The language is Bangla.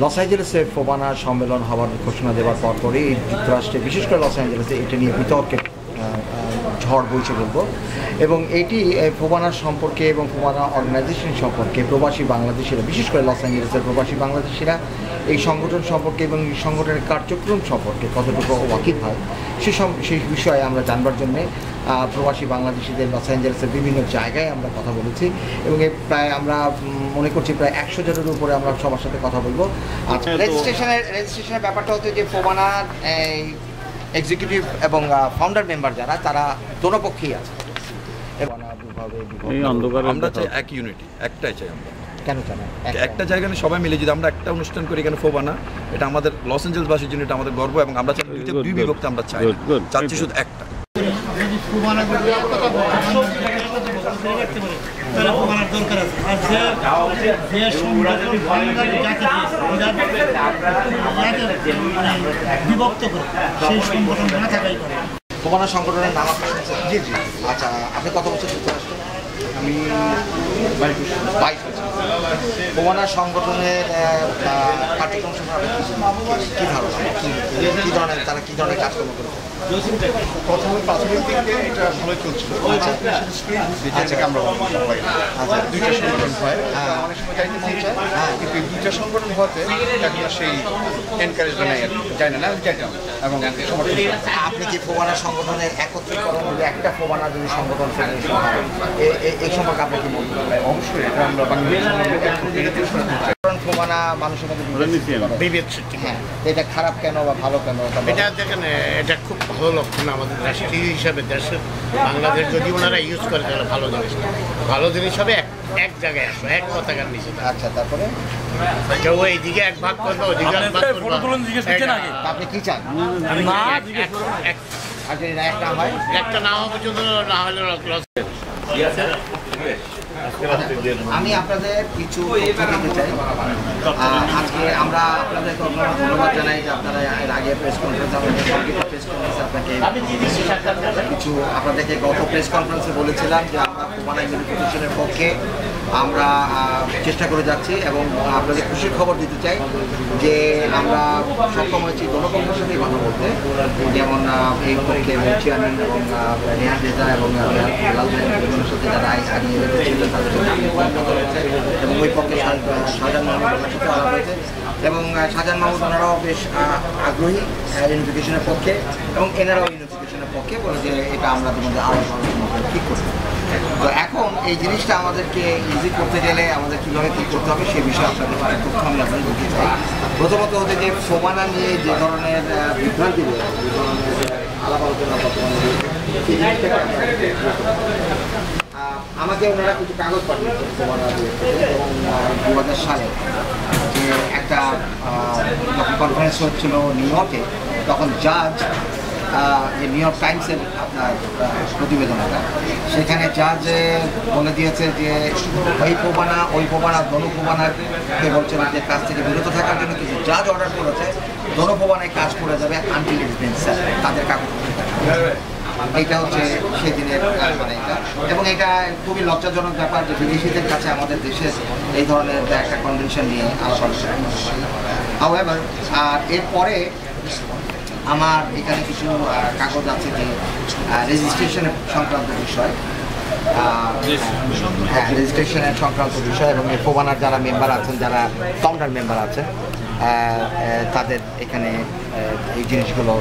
লস অ্যাঞ্জেলেসে ফোবানা সম্মেলন হওয়ার ঘোষণা দেওয়ার পরপরই যুক্তরাষ্ট্রে বিশেষ করে লস অ্যাঞ্জেলেসে এটা নিয়ে বিতর্কের ঝড় বইছে বলবো। এবং এটি ফোবানার সম্পর্কে এবং ফোবানা অর্গানাইজেশন সম্পর্কে প্রবাসী বাংলাদেশিরা, বিশেষ করে লস অ্যাঞ্জেলেসের প্রবাসী বাংলাদেশিরা এই সংগঠন সম্পর্কে এবং এই সংগঠনের কার্যক্রম সম্পর্কে কতটুকু ওয়াকিফ হয় সেই বিষয়ে আমরা জানবার জন্যে প্রবাসী বাংলাদেশিদের লস অ্যাঞ্জেলেসের বিভিন্ন জায়গায় আমরা কথা বলেছি এবং প্রায় আমরা মনে করছি প্রায় 100 জনের উপরে আমরা সবার সাথে কথা বলবো। আচ্ছা, রেজিস্ট্রেশনের ব্যাপারটা হচ্ছে যে ফোবানার এক্সিকিউটিভ এবং ফাউন্ডার মেম্বার যারা, তারা দোনো পক্ষেই আছে। আমরা চাই এক ইউনিটি, একটাই চাই আমরা। কেন চাই একটা জায়গায় সবাই মিলে যদি আমরা একটা অনুষ্ঠান করি এখানে ফোবানা, এটা আমাদের লস অ্যাঞ্জেলেসবাসীর জন্য এটা আমাদের গর্ব এবং আমরা চাই দুই বিভক্ত আমরা চাই, চাচ্ছি শুধু একটা। ফোবানা সংগঠনের নাম আপনি শুনছেন? জি জি। আচ্ছা, আপনি কত বছর যুক্তরাষ্ট্রে? আমি 22 বছর। ফোবানা সংগঠনের কার্যক্রম সম্পর্কে কী ধারণা, কী ধরনের তারা কী ধরনের কাজকর্ম করেছে? প্রথমে প্রাথমিক দিকে এটা ভালোই চলছিল। আমরা দুইটা সংগঠন হয়, অনেক সময় যাইতে মন চায়, কিন্তু এই দুইটা সংগঠন হওয়াতে এখন সেই এনকারেজমেন্ট নেই, যায় না যাইতাম এবং আপনি কি ফোবানা সংগঠনের একত্রীকরণ হলে একটা ফোবানা যদি সংগঠন এই সম্পর্কে আপনি কি বলবেন? অবশ্যই এটা আমরা বাংলাদেশ ফোবানা মানুষের মধ্যে বিভেদ সৃষ্টি। হ্যাঁ, এটা খারাপ কেন বা ভালো কেন? এটা দেখেন, এটা খুব ভালো লক্ষণ আমাদের রাষ্ট্রীয় হিসাবে। দেশের বাংলাদেশ যদি ওনারা ইউজ করে তাহলে ভালো জিনিস, ভালো জিনিস হবে। এক জায়গায় আসো, এক পতাকার নিচে। আচ্ছা, তারপরে কেউ এইদিকে এক ভাগ করবে, ওইদিকে এক ভাগ করবে। আপনি কি চান? একটা হয়, একটা না হওয়া পর্যন্ত না হলে আমি আপনাদের কিছু দিতে চাই। আজকে আমরা আপনাদেরকে ধন্যবাদ জানাই যে আপনারা এর আগে প্রেস কনফারেন্সে আপনাকে কিছু আপনাদেরকে গত প্রেস কনফারেন্সে বলেছিলাম যে আমরা ফোবানা ইউনিফিকেশনের পক্ষে আমরা চেষ্টা করে যাচ্ছি এবং আপনাদের খুশির খবর দিতে চাই যে আমরা সক্ষম হয়েছি জনকর্মের সাথেই কথা বলতে, যেমন এই পক্ষে চেয়ারম্যান এবং রেহান রেজা এবং লালনের সাথে যারা আইসিয়ে রেখেছিলেন তাদের সাথে রয়েছে এবং ওই পক্ষে শাহজাহান মাহমুদের সাথে আলাপ হয়েছে এবং শাহজাহান মাহমুদ ওনারাও বেশ আগ্রহী ইউনিফিকেশনের পক্ষে এবং এনারাও ইউনিফিকেশনের পক্ষে বলে যে এটা আমরা তোমাদের আরও ঠিক করতে। তো এখন এই জিনিসটা আমাদেরকে ইজি করতে গেলে আমাদের কীভাবে কী করতে হবে সে বিষয়ে আপনাদের তথ্য আমি আপনাদের বলতে চাই। প্রথমত হচ্ছে যে ফোবানা নিয়ে যে ধরনের বিভ্রান্তি রয়েছে, যে ধরনের আলাপ আলোচনা আমাকে ওনারা কিছু কাগজ পাঠিয়েছেন ফোবানা দিয়ে এবং 2000 সালে যে একটা কনফারেন্স হচ্ছিল নিউ ইয়র্কে, তখন জাজ নিউ ইয়র্ক টাইমসের আপনার প্রতিবেদনটা, সেখানে জাজ বলে দিয়েছে যে ওই ফোবানা দোনো ফোবানাকে বলছেন যে কাজ থেকে বিরত থাকার জন্য, কিন্তু জাজ অর্ডার করেছে দোনো ফোবানায় কাজ করে যাবে আনটিল ইটস বিন সেল, তাদের কাগজ। এইটা হচ্ছে সেদিনের মানে এটা, এবং এটা খুবই লজ্জাজনক ব্যাপার যে বিদেশিদের কাছে আমাদের দেশের এই ধরনের একটা কনভেনশন নিয়ে আলাপ আলোচনা। হাউএভার আর এরপরে আমার এখানে কিছু কাগজ আছে যে রেজিস্ট্রেশনের সংক্রান্ত বিষয়, হ্যাঁ রেজিস্ট্রেশনের সংক্রান্ত বিষয় এবং ফোবানার যারা মেম্বার আছেন, যারা ফাউন্ডার মেম্বার আছেন, তাদের এখানে এই জিনিসগুলো